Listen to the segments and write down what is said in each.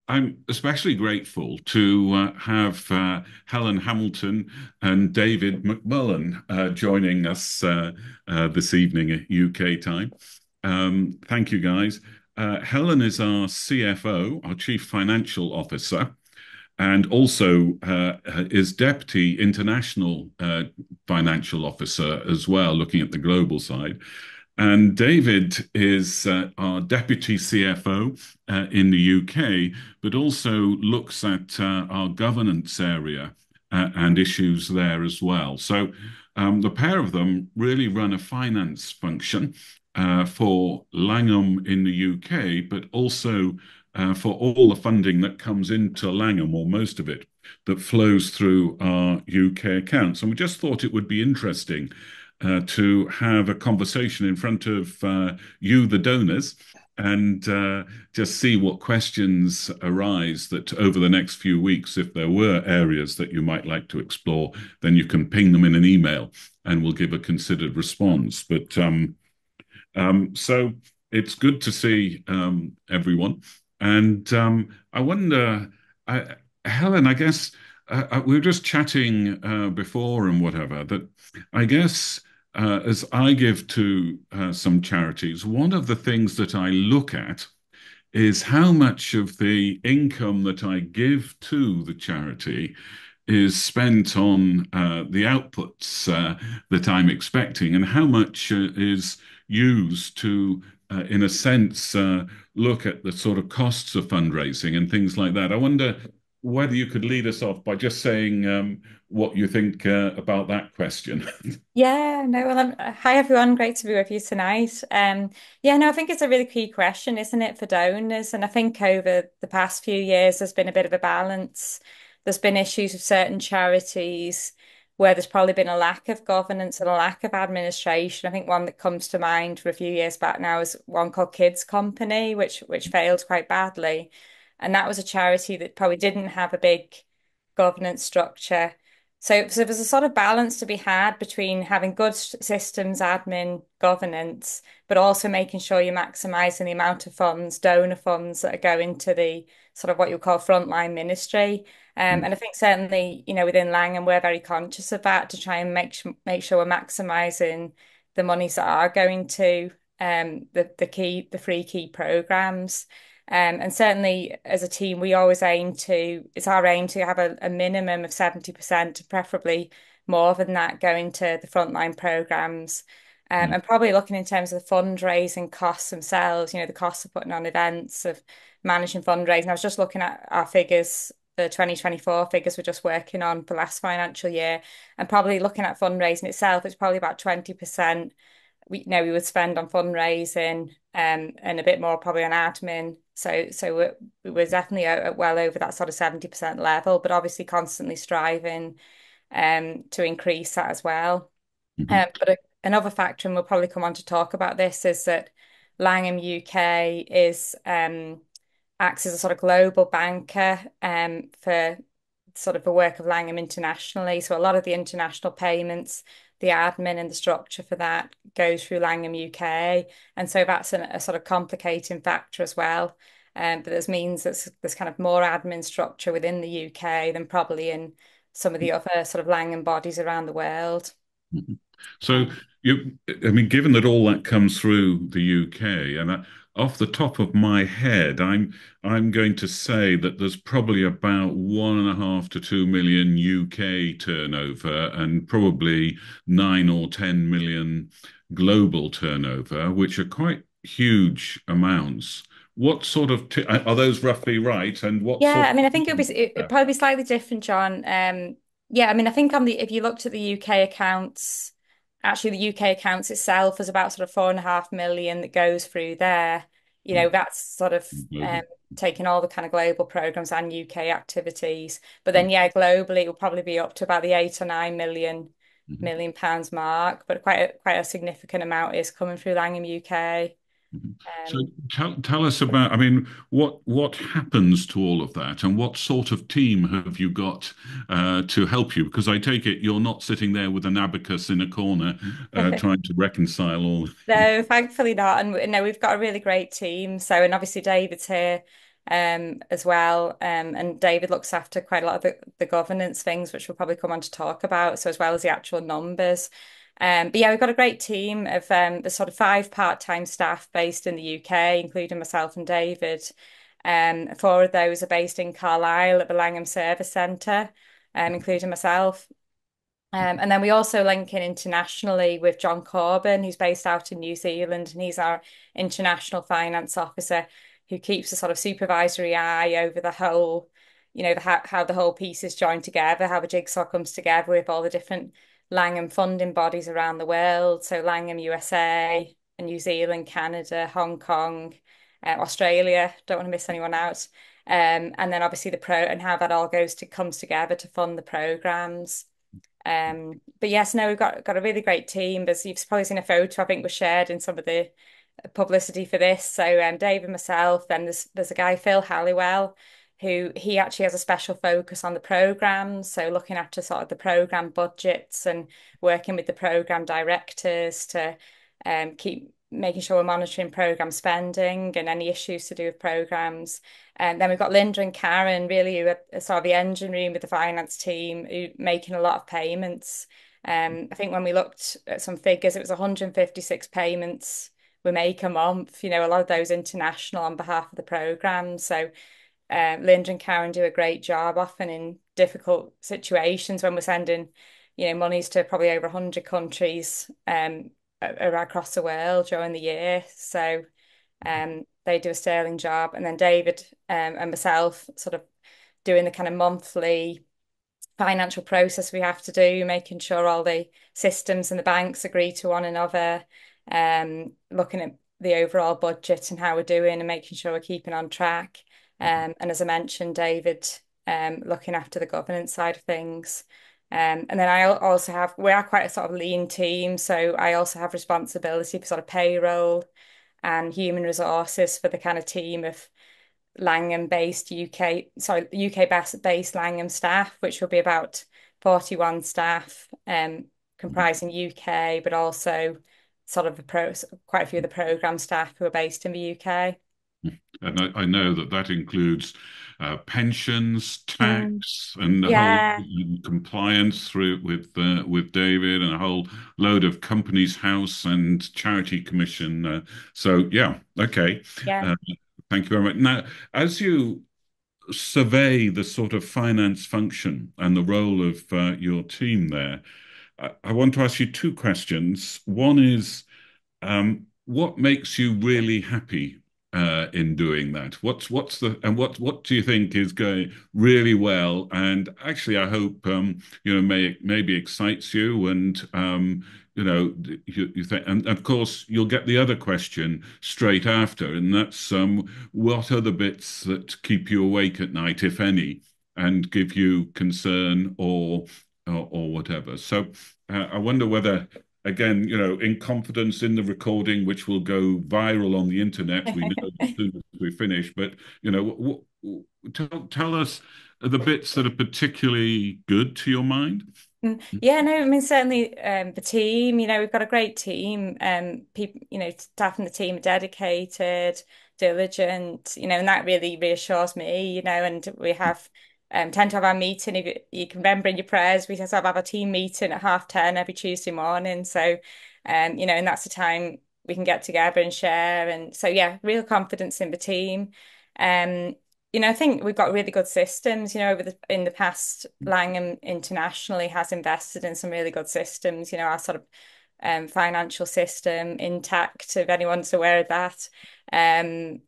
I'm especially grateful to have Helen Hamilton and David McMullan joining us this evening at UK time. Thank you, guys. Helen is our CFO, our Chief Financial Officer, and also is Deputy International Financial Officer as well, looking at the global side. And David is our Deputy CFO in the UK, but also looks at our governance area and issues there as well. So the pair of them really run a finance function for Langham in the UK, but also for all the funding that comes into Langham, or most of it, that flows through our UK accounts. And we just thought it would be interesting to have a conversation in front of you, the donors, and just see what questions arise that over the next few weeks, if there were areas that you might like to explore, then you can ping them in an email and we'll give a considered response. So it's good to see everyone. And I wonder, Helen, I guess we were just chatting before and whatever, that I guess as I give to some charities, one of the things that I look at is how much of the income that I give to the charity is spent on the outputs that I'm expecting, and how much is used to, in a sense, look at the sort of costs of fundraising and things like that. I wonder whether you could lead us off by just saying what you think about that question. Yeah, no, well, hi everyone, great to be with you tonight. Yeah, no, I think it's a really key question, isn't it, for donors? And I think over the past few years, there's been a bit of a balance. There's been issues with certain charities where there's probably been a lack of governance and a lack of administration. I think one that comes to mind for a few years back now is one called Kids Company, which failed quite badly. And that was a charity that probably didn't have a big governance structure. So there's a sort of balance to be had between having good systems, admin, governance, but also making sure you're maximizing the amount of funds, donor funds that are going to the sort of what you call frontline ministry. And I think certainly, within Langham, we're very conscious of that to try and make sure we're maximizing the monies that are going to the three key programs. And certainly as a team, we always it's our aim to have a minimum of 70%, preferably more than that, going to the frontline programs. And probably looking in terms of the fundraising costs themselves, the costs of putting on events, of managing fundraising. I was just looking at our figures, the 2024 figures we're just working on for last financial year, and probably looking at fundraising itself, it's probably about 20% we would spend on fundraising and a bit more probably on admin. So we're definitely well over that sort of 70% level, but obviously constantly striving to increase that as well. Mhm. Another factor, and we'll probably come on to talk about this, is that Langham UK is acts as a sort of global banker for sort of the work of Langham internationally. So a lot of the international payments, the admin and the structure for that goes through Langham UK. And so that's a sort of complicating factor as well. But this means that there's kind of more admin structure within the UK than probably in some of the other sort of Langham bodies around the world. Mhm. So I mean, given that all that comes through the UK, and off the top of my head, I'm going to say that there's probably about 1.5 to 2 million UK turnover, and probably 9 or 10 million global turnover, which are quite huge amounts. What sort of t are those roughly right? And what Yeah, sort I mean, I think of it'd probably be slightly different, John. Yeah, I mean, I think if you looked at the UK accounts, actually the UK accounts itself is about sort of 4.5 million that goes through there. That's sort of global? taking all the kind of global programs and UK activities. But then, yeah, globally, it will probably be up to about the 8 or 9 million pounds mark. But quite a significant amount is coming through Langham UK. Mhm. So Um, tell us about, I mean, what happens to all of that, and what sort of team have you got to help you? Because I take it you're not sitting there with an abacus in a corner trying to reconcile all. No, thankfully not. And no, we've got a really great team. So, and obviously David's here as well. And David looks after quite a lot of the governance things, which we'll probably come on to talk about. So as well as the actual numbers. But yeah, we've got a great team of the sort of five part-time staff based in the UK, including myself and David. Four of those are based in Carlisle at the Langham Service Centre, including myself. And then we also link in internationally with John Corbin, who's based out in New Zealand, and he's our international finance officer who keeps a sort of supervisory eye over the whole, how the whole piece is joined together, how the jigsaw comes together with all the different Langham funding bodies around the world. So Langham USA, New Zealand, Canada, Hong Kong, Australia. Don't want to miss anyone out. And then obviously the pro and how that all comes together to fund the programs. But yes, no, we've got a really great team. As you've probably seen a photo, I think was shared in some of the publicity for this. So Dave and myself, then there's a guy, Phil Halliwell, who he actually has a special focus on the programs. So looking after sort of the program budgets and working with the program directors to keep making sure we're monitoring program spending and any issues to do with programs. And then we've got Linda and Karen, really, who are sort of the engine room with the finance team, who making a lot of payments. I think when we looked at some figures, it was 156 payments we make a month. A lot of those international on behalf of the program. So Linda and Karen do a great job, often in difficult situations when we're sending, monies to probably over 100 countries across the world during the year. So they do a sterling job. And then David and myself sort of doing the kind of monthly financial process we have to do, making sure all the systems and the banks agree to one another, looking at the overall budget and how we're doing and making sure we're keeping on track. And as I mentioned, David looking after the governance side of things. And then we are quite a sort of lean team, so I also have responsibility for sort of payroll and human resources for the kind of team of UK based Langham staff, which will be about 41 staff, comprising UK, but also sort of quite a few of the program staff who are based in the UK. And I know that that includes pensions, Mm. tax, and the whole Yeah, compliance through with David, and a whole load of Companies House and Charity Commission. So yeah, okay. yeah. Uh, Thank you very much. Now, as you survey the sort of finance function and the role of your team there, I want to ask you two questions. One is, what makes you really happy in doing that? What do you think is going really well? And actually, I hope maybe excites you, and you think, and of course, you'll get the other question straight after, and that's what are the bits that keep you awake at night, if any, and give you concern or whatever. So I wonder whether again, in confidence in the recording, which will go viral on the internet. We know as soon as we finish, but tell us the bits that are particularly good to your mind. Yeah, no, I mean certainly the team, we've got a great team. People, staff in the team are dedicated, diligent, and that really reassures me, and we have tend to have our meeting. If you can remember in your prayers, we just have our team meeting at 10:30 every Tuesday morning. So and that's the time we can get together and share. And so yeah, real confidence in the team. Um, I think we've got really good systems, in the past, Langham internationally has invested in some really good systems, our sort of financial system intact, if anyone's aware of that. And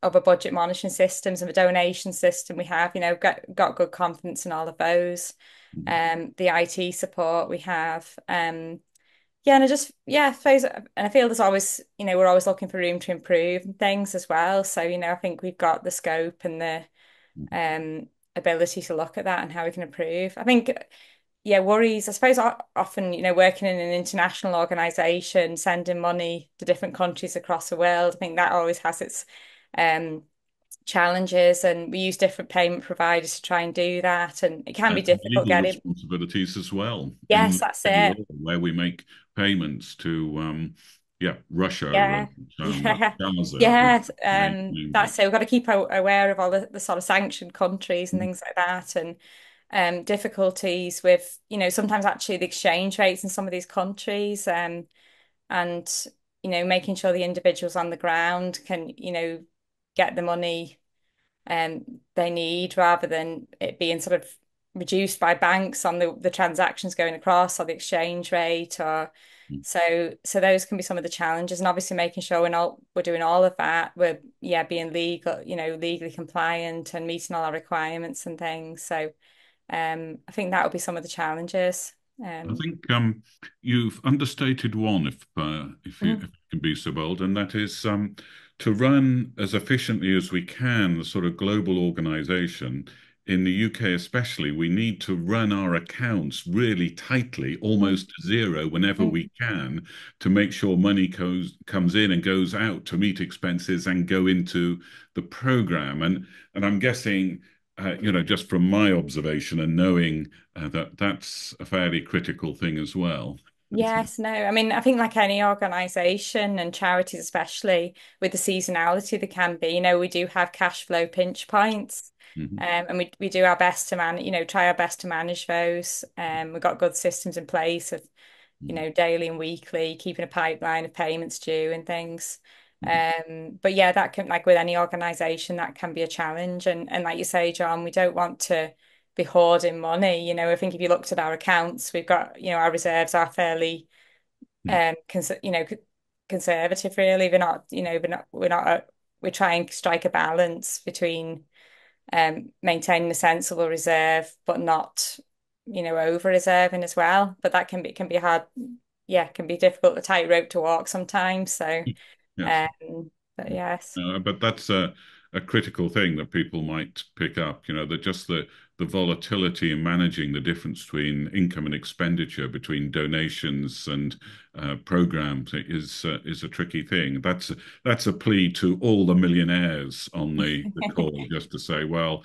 other budget monitoring systems and the donation system we have, got good confidence in all of those. The IT support we have. Yeah, and I suppose, and I feel there's always, we're always looking for room to improve and things as well. So, I think we've got the scope and the ability to look at that and how we can improve. I think, yeah, worries, I suppose often, working in an international organization, sending money to different countries across the world, I think that always has its um challenges, and we use different payment providers to try and do that. And it can be And difficult legal getting, responsibilities as well yes, in that's the it. law where we make payments to yeah, Russia Yeah, and yeah, Gaza, yeah. mainly. That's it. We've got to keep aware of all the sort of sanctioned countries and Mm, things like that, and difficulties with, sometimes actually the exchange rates in some of these countries, and making sure the individuals on the ground can, get the money they need rather than it being sort of reduced by banks on the transactions going across or the exchange rate or mm. so those can be some of the challenges, and obviously making sure we're doing all of that, we're being legal, legally compliant and meeting all our requirements and things. So I think that would be some of the challenges. I Um think you've understated one, if you mhm, can be so bold, and that is to run as efficiently as we can the sort of global organization. In the UK, especially, we need to run our accounts really tightly, mhm, almost to zero, whenever mhm. we can, to make sure money comes in and goes out to meet expenses and go into the program. And I'm guessing, just from my observation and knowing that's a fairly critical thing as well. Yes, no. I mean, I think like any organization and charities, especially with the seasonality there can be, we do have cash flow pinch points. Mhm, And we do our best to try our best to manage those. We've got good systems in place of, mhm, daily and weekly, keeping a pipeline of payments due and things. mhm. But yeah, that can, like with any organization, that can be a challenge. And like you say, John, we don't want to be hoarding money. I think if you looked at our accounts, we've got, our reserves are fairly Mm. conservative really. They're not, we're trying to strike a balance between maintaining a sensible reserve but not, over reserving as well. But that can be hard, yeah, can be difficult, a tightrope to walk sometimes. So Yes. but yes. But that's a critical thing that people might pick up, that just the volatility in managing the difference between income and expenditure, between donations and programs is a tricky thing. That's a plea to all the millionaires on the call, just to say, well,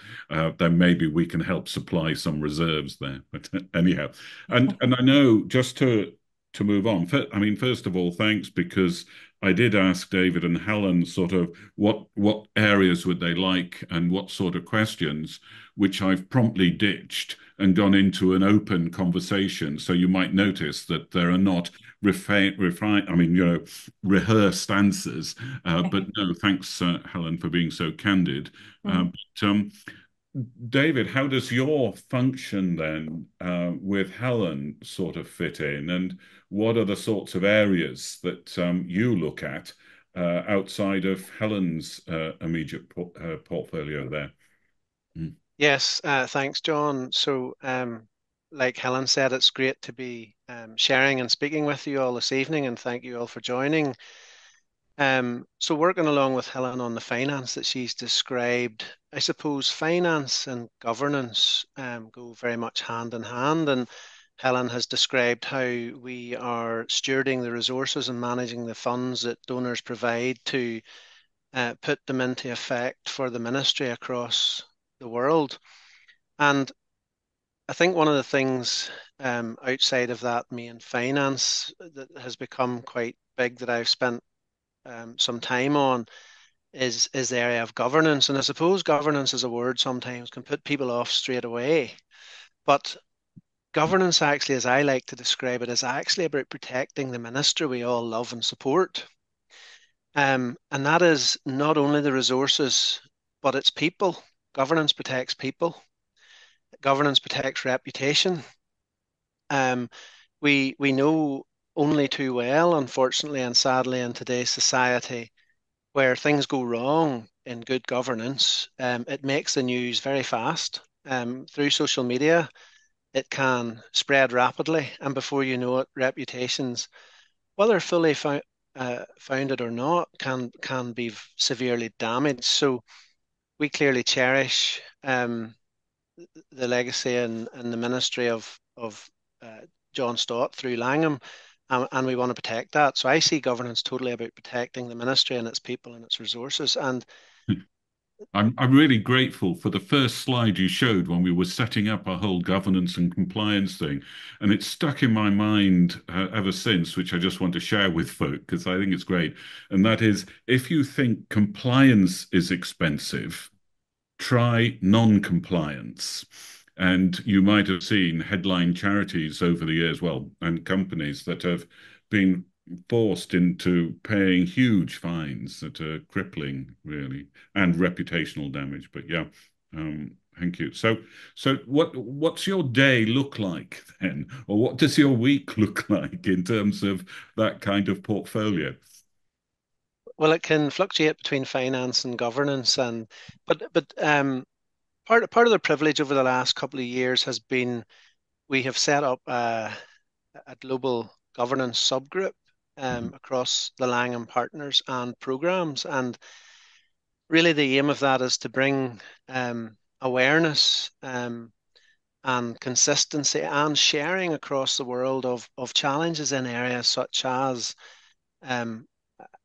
then maybe we can help supply some reserves there. But anyhow, and I know just to move on. I mean, first of all, thanks because I did ask David and Helen sort of what areas would they like and what sort of questions, which I've promptly ditched and gone into an open conversation. So you might notice that there are not I mean, rehearsed answers. But no, thanks, Helen, for being so candid. Mhm. David, how does your function then with Helen sort of fit in? And what are the sorts of areas that you look at outside of Helen's immediate portfolio there? Mm. Yes, thanks, John. So, like Helen said, it's great to be sharing and speaking with you all this evening, and thank you all for joining. So, working along with Helen on the finance that she's described, I suppose finance and governance go very much hand in hand. And Helen has described how we are stewarding the resources and managing the funds that donors provide to put them into effect for the ministry across the world. And I think one of the things outside of that main finance that has become quite big that I've spent some time on is the area of governance. And I suppose governance as a word sometimes can put people off straight away. But governance actually, as I like to describe it, is actually about protecting the ministry we all love and support. And that is not only the resources, but it's people. Governance protects people. Governance protects reputation. Um, we know only too well, unfortunately and sadly, in today's society, where things go wrong in good governance, it makes the news very fast. Through social media, it can spread rapidly, and before you know it, reputations, whether fully founded or not, can be severely damaged. So we clearly cherish the legacy and the ministry of uh, John Stott through Langham, and we want to protect that. So I see governance totally about protecting the ministry and its people and its resources. And I'm really grateful for the first slide you showed when we were setting up our whole governance and compliance thing. And it's stuck in my mind ever since, which I just want to share with folk because I think it's great. And that is, if you think compliance is expensive, try non-compliance. And you might have seen headline charities over the years, well, and companies that have been forced into paying huge fines that are crippling, really, and reputational damage. But yeah, thank you. So what's your day look like then, or what does your week look like in terms of that kind of portfolio? Well, it can fluctuate between finance and governance, and but part of the privilege over the last couple of years has been we have set up a global governance subgroup Mhm. across the Langham partners and programs. And really, the aim of that is to bring awareness and consistency and sharing across the world of challenges in areas such as um,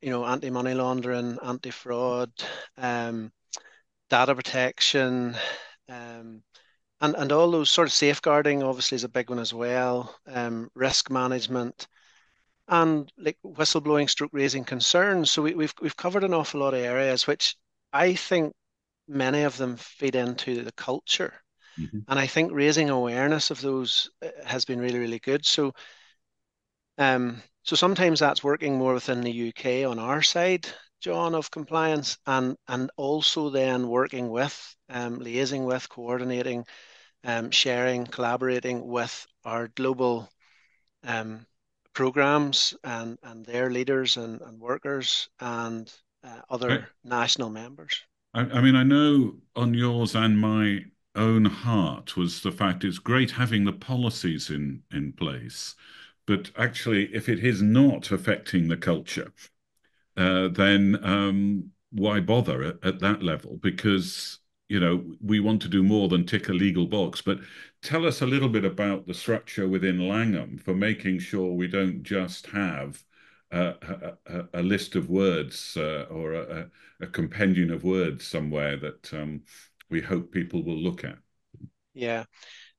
anti-money laundering, anti-fraud, um, data protection, um, and all those sort of safeguarding obviously is a big one as well. Risk management and like whistleblowing, stroke raising concerns. So we've covered an awful lot of areas, which I think many of them feed into the culture. Mhm. And I think raising awareness of those has been really, really good. So sometimes that's working more within the UK on our side, John, of compliance, and also then working with, liaising with, coordinating, sharing, collaborating with our global um, programs and their leaders and workers and I, other national members. I mean, I know on yours and my own heart was the fact it's great having the policies in place, but actually, if it is not affecting the culture, then why bother at that level? Because, we want to do more than tick a legal box. But tell us a little bit about the structure within Langham for making sure we don't just have a list of words or a compendium of words somewhere that we hope people will look at. Yeah,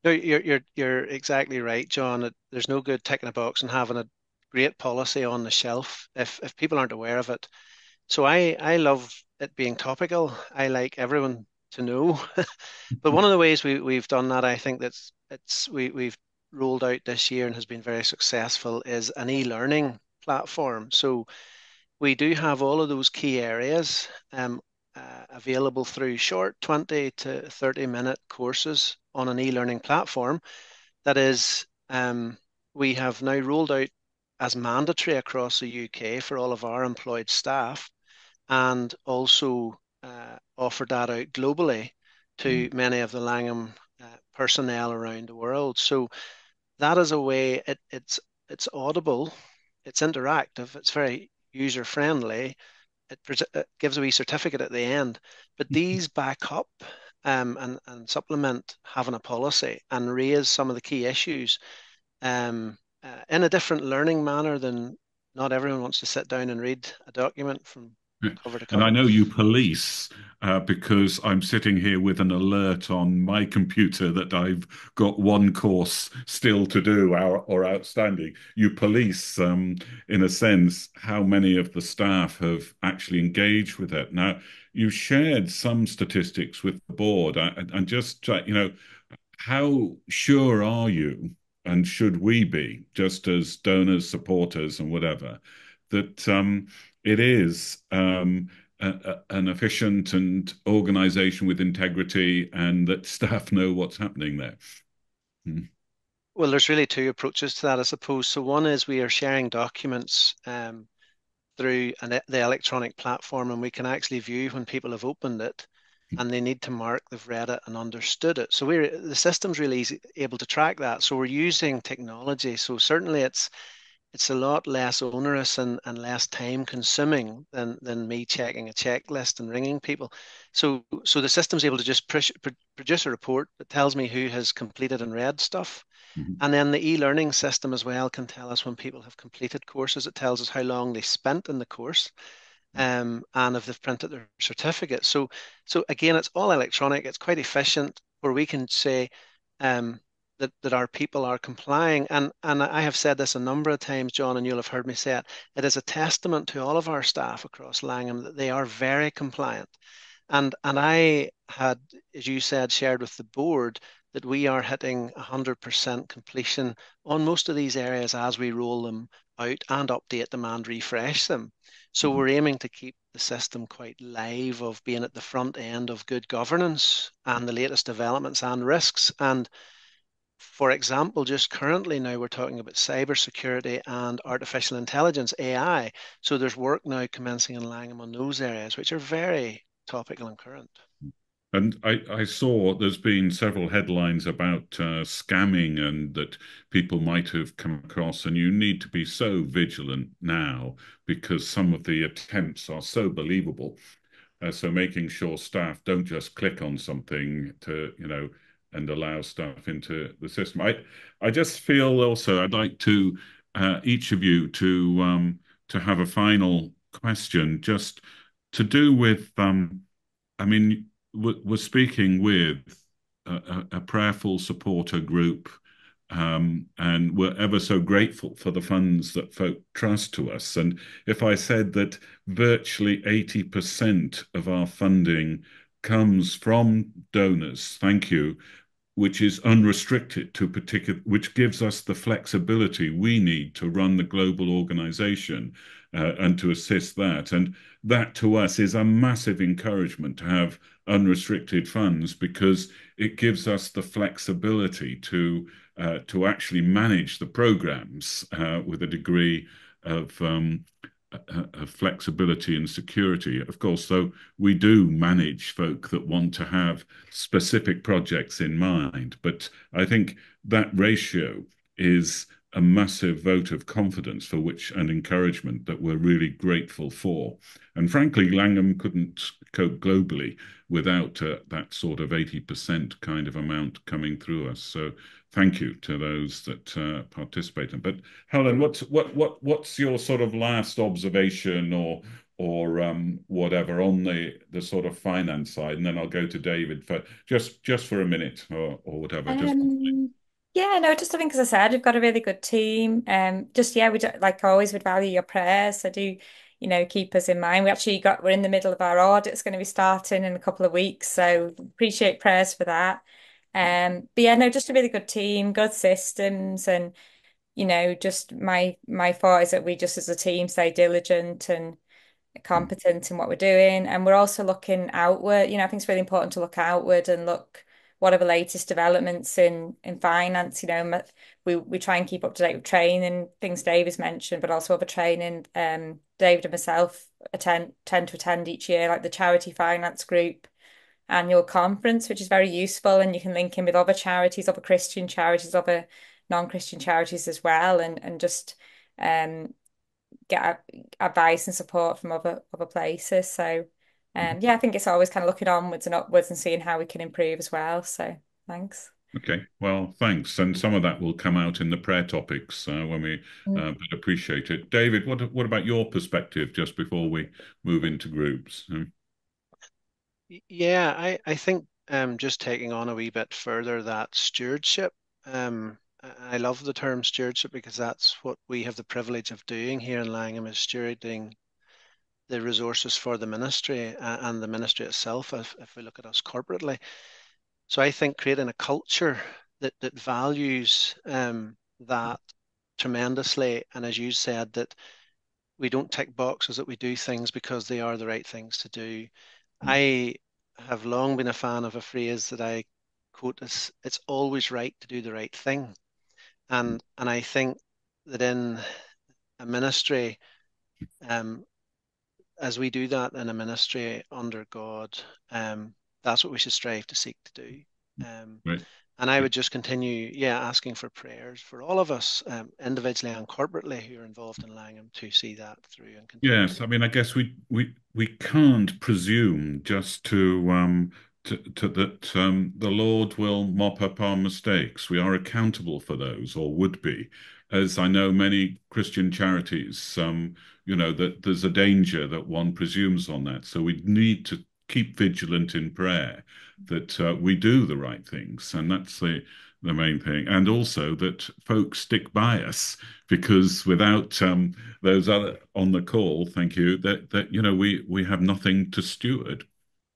no, you're exactly right, John. There's no good ticking a box and having a great policy on the shelf if people aren't aware of it. So I love it being topical. I like everyone to know. But one of the ways we've done that, I think we've rolled out this year and has been very successful is an e-learning platform. So we do have all of those key areas available through short 20 to 30-minute courses on an e-learning platform. That is, we have now rolled out as mandatory across the UK for all of our employed staff and also offered that out globally to Mm. many of the Langham personnel around the world. So that is a way it's audible, it's interactive, it's very user friendly. It gives a wee certificate at the end, but these back up and supplement having a policy and raise some of the key issues in a different learning manner than not everyone wants to sit down and read a document from cover to And I cover. know you police because I'm sitting here with an alert on my computer that I've got one course still to do or outstanding. You police, in a sense, how many of the staff have actually engaged with it. Now, you shared some statistics with the board. And just, how sure are you, and should we be, just as donors, supporters, and whatever, that it is an efficient and organization with integrity and that staff know what's happening there? Mm. Well, there's really two approaches to that, I suppose. So one is we are sharing documents through the electronic platform, and we can actually view when people have opened it and they need to mark they've read it and understood it. So the system's really able to track that. So we're using technology. So certainly it's a lot less onerous and less time consuming than me checking a checklist and ringing people. So the system's able to just produce a report that tells me who has completed and read stuff. Mhm. And then the e-learning system as well can tell us when people have completed courses. It tells us how long they spent in the course. and if they've printed their certificate. So again, it's all electronic. It's quite efficient, where we can say um, that our people are complying. And I have said this a number of times, John, and you'll have heard me say it. It is a testament to all of our staff across Langham that they are very compliant. And I had, as you said, shared with the board that we are hitting 100% completion on most of these areas as we roll them out and update them and refresh them. So Mhm. we're aiming to keep the system quite live, of being at the front end of good governance and the latest developments and risks. And for example, just currently now we're talking about cybersecurity and artificial intelligence, AI. So there's work now commencing in Langham on those areas, which are very topical and current. And I saw there's been several headlines about scamming and that people might have come across, and you need to be so vigilant now because some of the attempts are so believable. So making sure staff don't just click on something to, and allow stuff into the system. I just feel also I'd like to each of you to have a final question, just to do with I mean, we're speaking with a prayerful supporter group, and we're ever so grateful for the funds that folk trust to us. And if I said that virtually 80% of our funding comes from donors, thank you, which is unrestricted to particular, which gives us the flexibility we need to run the global organization and to assist that. And that to us is a massive encouragement to have unrestricted funds because it gives us the flexibility to actually manage the programs with a degree of flexibility and security. Of course, though, we do manage folk that want to have specific projects in mind, but I think that ratio is a massive vote of confidence for which and encouragement that we're really grateful for. And frankly, Langham couldn't cope globally without that sort of 80% kind of amount coming through us. So thank you to those that participated. But Helen, what's your sort of last observation or whatever on the sort of finance side, and then I'll go to David for just for a minute or whatever. Just Um, yeah, no, just I think, as I said, we've got a really good team. Just yeah, we do, like always would value your prayers. So do, keep us in mind. We're in the middle of our audit. It's going to be starting in a couple of weeks, so appreciate prayers for that. But yeah, no, just a really good team, good systems, and just my thought is that we just as a team stay diligent and competent in what we're doing. And we're also looking outward. I think it's really important to look outward and look what are the latest developments in finance. We try and keep up to date with training, things Dave has mentioned, but also other training. David and myself tend to attend each year, like the Charity Finance Group annual conference, which is very useful, and you can link in with other charities, other Christian charities, other non-Christian charities as well, and just um get advice and support from other places. So yeah, I think it's always kind of looking onwards and upwards and seeing how we can improve as well. So thanks. okay. Well, thanks. And some of that will come out in the prayer topics when we Mm. but appreciate it. David, what about your perspective just before we move into groups? Yeah, I think just taking on a wee bit further that stewardship. I love the term stewardship because that's what we have the privilege of doing here in Langham, is stewarding the resources for the ministry and the ministry itself, if we look at us corporately. So I think creating a culture that values that tremendously, and as you said, that we don't tick boxes, that we do things because they are the right things to do. I have long been a fan of a phrase that I quote as, "It's always right to do the right thing." And I think that in a ministry, um, as we do that in a ministry under God, that's what we should strive to seek to do. Um, Right. and I would just continue, yeah, asking for prayers for all of us, individually and corporately, who are involved in Langham, to see that through and continue to Yes, do I mean, I guess we can't presume just to that the Lord will mop up our mistakes. We are accountable for those, or would be, as I know many Christian charities that there's a danger that one presumes on that. So we need to keep vigilant in prayer that we do the right things, and that's the main thing. And also that folks stick by us, because without those other on the call, thank you, that we have nothing to steward.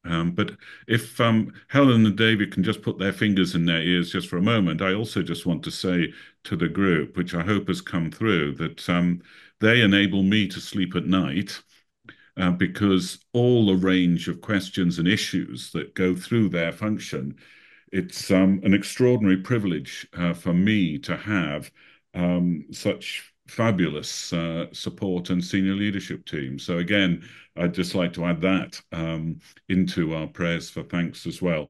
But if Helen and David can just put their fingers in their ears just for a moment, I also just want to say to the group, which I hope has come through, that they enable me to sleep at night, because all the range of questions and issues that go through their function, it's an extraordinary privilege for me to have such fabulous support and senior leadership team. So again, I'd just like to add that into our prayers for thanks as well.